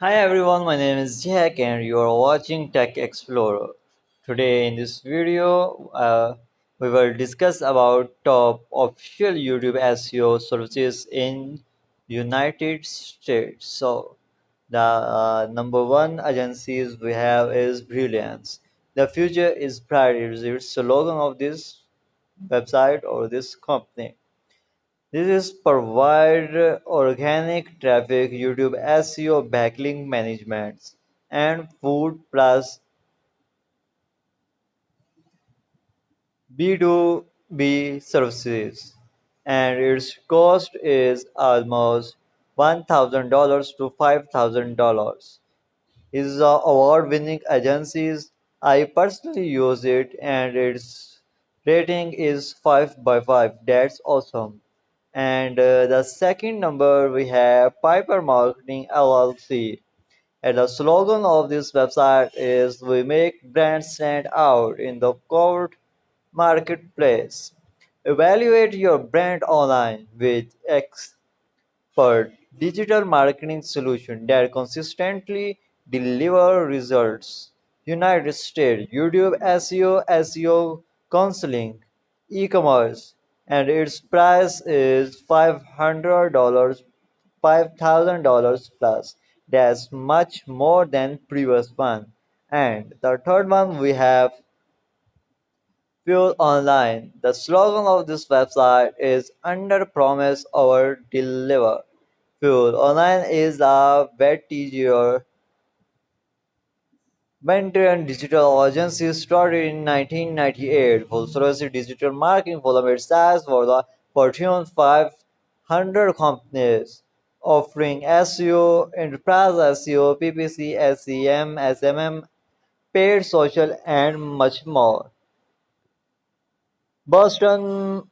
Hi everyone, my name is Jack and you are watching Tech Explorer. Today in this video, we will discuss about top official YouTube SEO services in United States. So the number one agencies we have is Brilliance. The future is bright is the slogan of this website or this company. This is provide organic traffic, YouTube SEO, backlink management, and food plus B2B services. And its cost is almost $1,000 to $5,000. Is award-winning agencies. I personally use it and its rating is 5 by 5. That's awesome. And the second number we have Piper Marketing LLC. And the slogan of this website is we make brands stand out in the covered marketplace. Evaluate your brand online with for digital marketing solution that consistently deliver results. United States, YouTube SEO counseling, e-commerce, and its price is $500, $5,000 plus. That's much more than previous one. And the third one we have Fuel Online. The slogan of this website is Under Promise Over Deliver. Fuel Online is a veteran veteran digital agency started in 1998. Full service digital marketing for mid-size for the Fortune 500 companies, offering SEO, enterprise SEO, PPC, SEM, SMM, paid social, and much more. Boston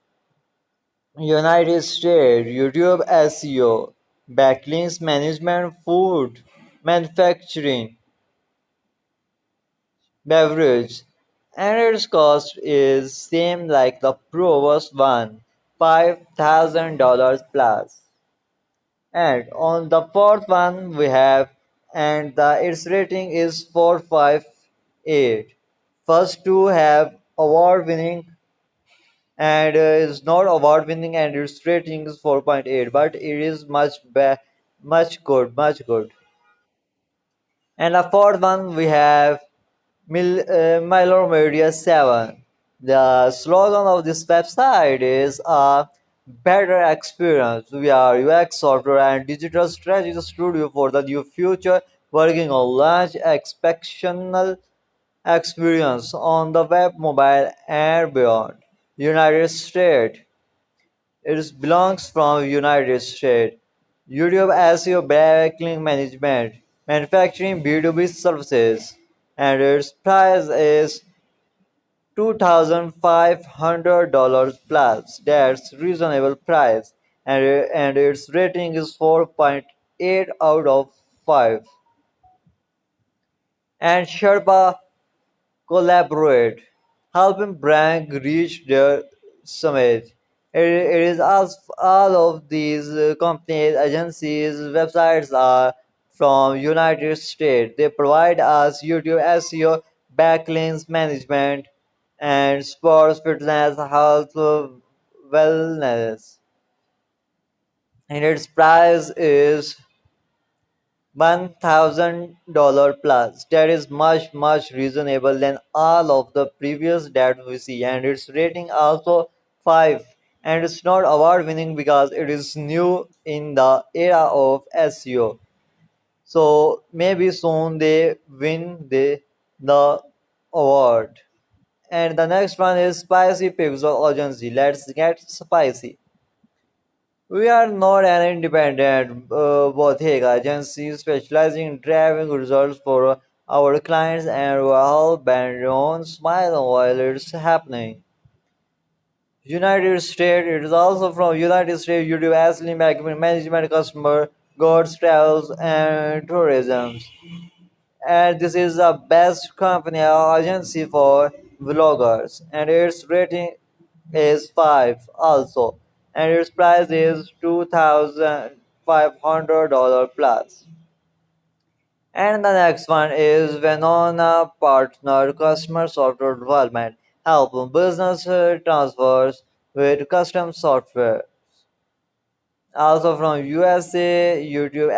United States, YouTube SEO, backlinks management, food, manufacturing, beverage, and its cost is same like the previous one, $5,000 plus. And on the fourth one we have, and its rating is 458. First two have award winning and is not award winning and its rating is 4.8, but it is much good. And the fourth one we have Miller Media 7. The slogan of this website is a better experience. We are UX software and digital strategy studio for the new future, working on large exceptional experience on the web, mobile, and beyond. United States. It belongs from United States. YouTube SEO backlink management, manufacturing B2B services, and its price is $2,500 plus. That's reasonable price, and its rating is 4.8 out of 5. And Sherpa collaborate, helping brands reach their summit. It is all of these companies, agencies, websites are from United States. They provide us YouTube SEO, backlinks management, and sports, fitness, health, wellness. And its price is $1,000 plus. That is much reasonable than all of the previous that we see, and its rating also 5. And it's not award winning because it is new in the era of SEO. So maybe soon they win the award. And the next one is Spicy Pixel Agency. Let's get spicy. We are not an independent boutique agency specializing in driving results for our clients, and we all bend on smile while it's happening. United States, it is also from United States YouTube Ashley Management Customer Goods Travels and Tourism. And this is the best company or agency for vloggers, and its rating is 5 also, and its price is $2,500 plus. And the next one is Venona Partner Customer Software Development, help business transfers with custom software. Also from USA, YouTube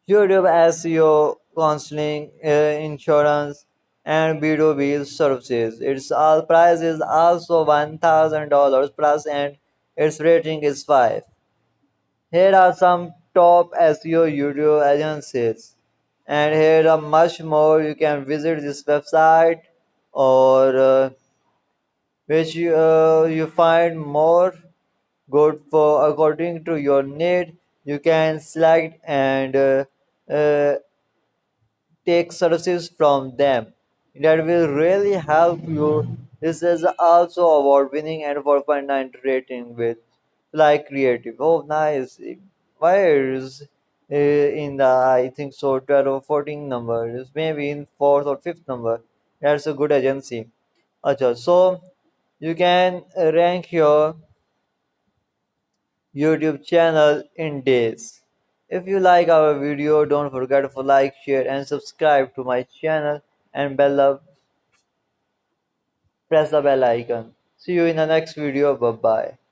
SEO, counseling, insurance, and B2B services. Its all price is also $1,000 plus, and its rating is 5. Here are some top SEO YouTube agencies, and here are much more. You can visit this website, or which you find more good for according to your need. You can select and uh, take services from them. That will really help you. This is also award winning and 4.9 rating with Fly Creative. Oh, nice. Why is in the, I think so, 12 or 14 number? It's maybe in 4th or 5th number. That's a good agency. Acha, so you can rank your YouTube channel in days. If you like our video, don't forget to like, share and subscribe to my channel and press the bell icon. See you in the next video. Bye bye.